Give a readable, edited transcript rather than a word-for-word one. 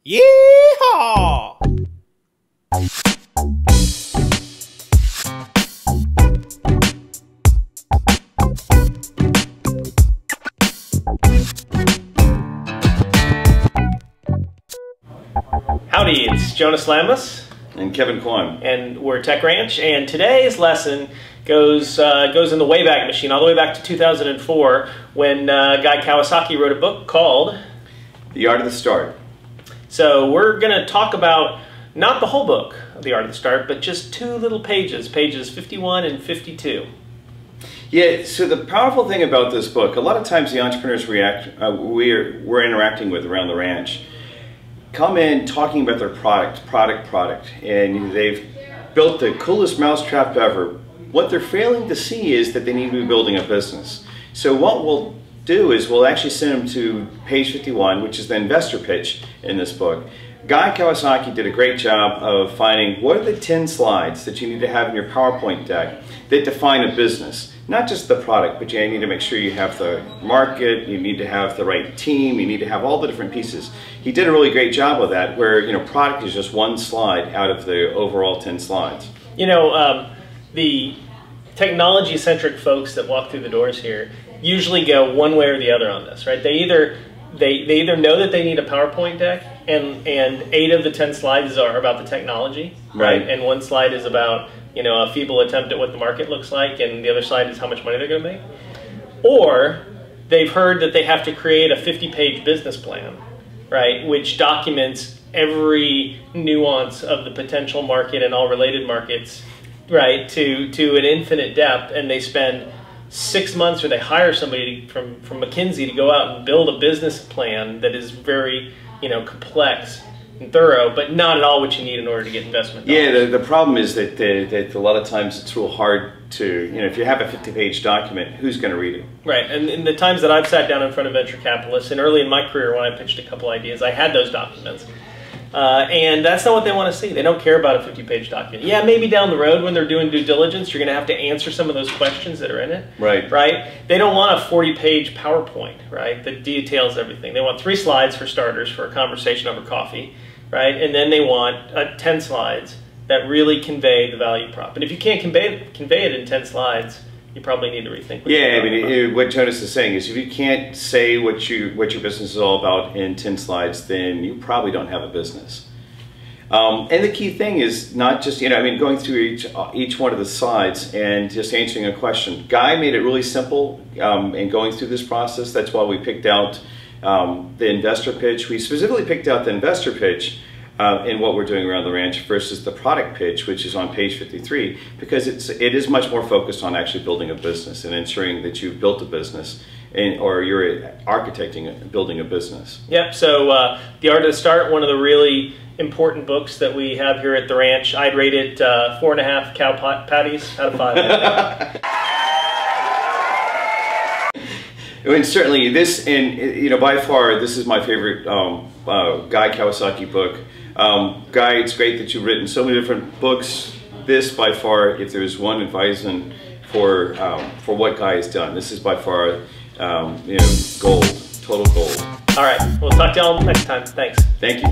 Yeehaw! Howdy, it's Jonas Lamis and Kevin Kwan, and we're Tech Ranch. And today's lesson goes in the Wayback Machine, all the way back to 2004, when Guy Kawasaki wrote a book called The Art of the Start. So we're going to talk about not the whole book, The Art of the Start, but just two little pages, pages 51 and 52. Yeah, so the powerful thing about this book, a lot of times the entrepreneurs we're interacting with around the ranch come in talking about their product, and they've built the coolest mousetrap ever. What they're failing to see is that they need to be building a business. So what we'll do is we'll actually send them to page 51, which is the investor pitch in this book. Guy Kawasaki did a great job of finding what are the 10 slides that you need to have in your PowerPoint deck that define a business. Not just the product, but you need to make sure you have the market, you need to have the right team, you need to have all the different pieces. He did a really great job of that, where product is just one slide out of the overall 10 slides. The technology-centric folks that walk through the doors here usually go one way or the other on this, right? They either know that they need a PowerPoint deck, and 8 of the 10 slides are about the technology, right? And one slide is about a feeble attempt at what the market looks like, and the other slide is how much money they're going to make. Or they've heard that they have to create a 50-page business plan, right, which documents every nuance of the potential market and all related markets, right, to an infinite depth, and they spend 6 months, or they hire somebody from McKinsey to go out and build a business plan that is very complex and thorough, but not at all what you need in order to get investment dollars. Yeah, the problem is that a lot of times it's real hard to, if you have a 50-page document, who's going to read it? Right, and in the times that I've sat down in front of venture capitalists, and early in my career when I pitched a couple ideas, I had those documents. And that's not what they want to see. They don't care about a 50-page document. Yeah, maybe down the road when they're doing due diligence, you're going to have to answer some of those questions that are in it. Right. Right? They don't want a 40-page PowerPoint, right, that details everything. They want 3 slides for starters for a conversation over coffee, right? And then they want 10 slides that really convey the value prop. And if you can't convey it in 10 slides, you probably need to rethink. What Jonas is saying is, if you can't say what your business is all about in 10 slides, then you probably don't have a business. And the key thing is not just going through each one of the slides and just answering a question. Guy made it really simple in going through this process. That's why we picked out the investor pitch. We specifically picked out the investor pitch in what we're doing around the ranch versus the product pitch, which is on page 53, because it is much more focused on actually building a business and ensuring that you've built a business, or you're architecting building a business. Yep. So The Art of the Start, one of the really important books that we have here at the ranch. I'd rate it 4.5 cow patties out of 5. And certainly this, and by far, this is my favorite Guy Kawasaki book. Guy, it's great that you've written so many different books. This, by far, if there's one advisement for what Guy has done, this is by far, gold, total gold. All right, we'll talk to y'all next time. Thanks. Thank you.